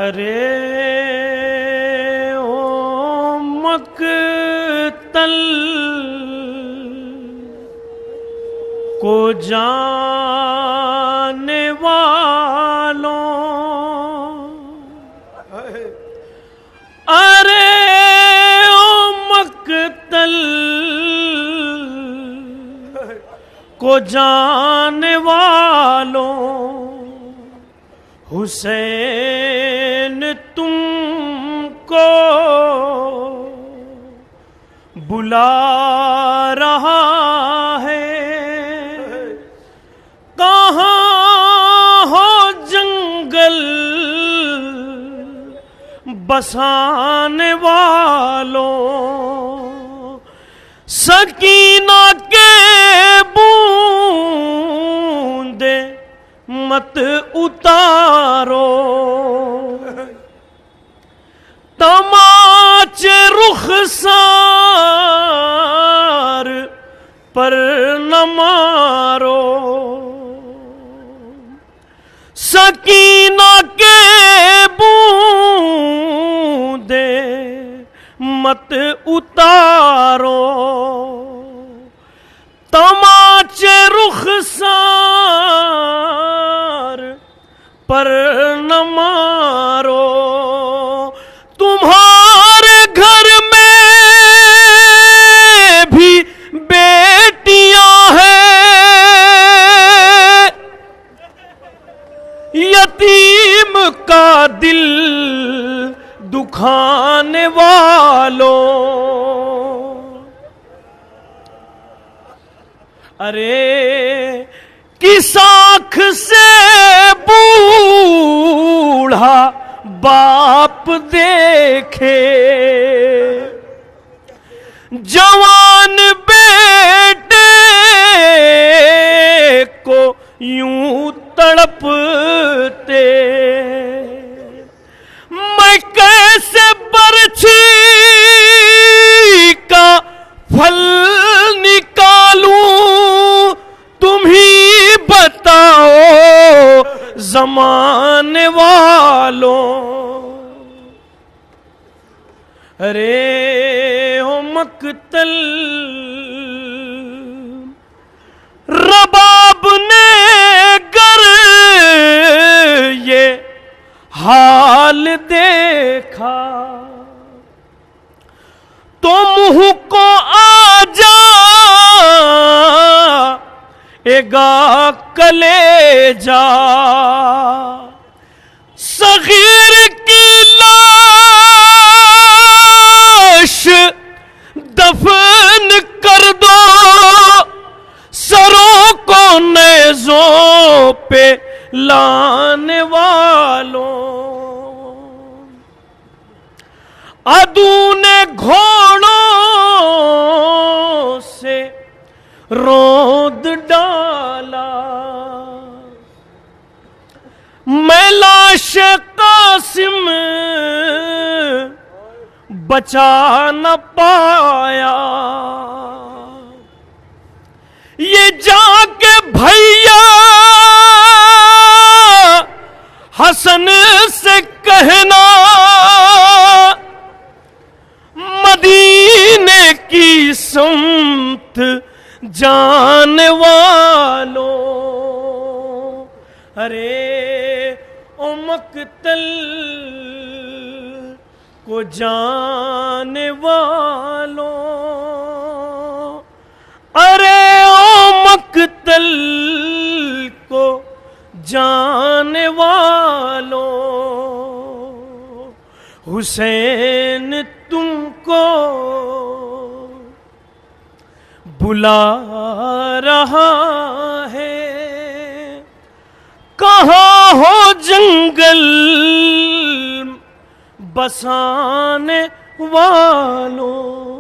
ارے او مقتل کو جانے والوں، ارے او مقتل کو جانے والوں، حسین تم کو بلا رہا ہے، کہاں ہو جنگل بسانے والوں، سکینہ کے بوندے مت اتارو، تماچے رخسار پر نہ مارو، سکینہ کے بوندے مت اتارو، تماچے رخسار پر نہ مارو، تمہارے گھر میں بھی بیٹیاں ہیں، یتیم کا دل دکھانے والوں، ارے کس آنکھ سے بوڑھا باپ دیکھے، جوان بیٹے کو یوں تڑپتے، میں کیسے برچھی کا پھل نکالوں، تم ہی بتاؤ زمانے والوں، ارے او مقتل رباب نے گر یہ حال دیکھا تو منہ کو آ جائے گا کلیجہ، صغیر کی لاش دفن کر دو، سروں کو نیزوں پہ لانے والوں، عدو نے گھوڑوں سے روند ڈالا، میں لاش قاسم بچا نہ پایا، یہ جا کے بھیا حسن سے کہنا، مدینے کی سمت جانے والوں، ارے او مقتل کو جانے والوں، ارے او مقتل کو جانے والوں، حسین تم کو بلا رہا ہے، کہاں ہو جنگل بسانے والوں۔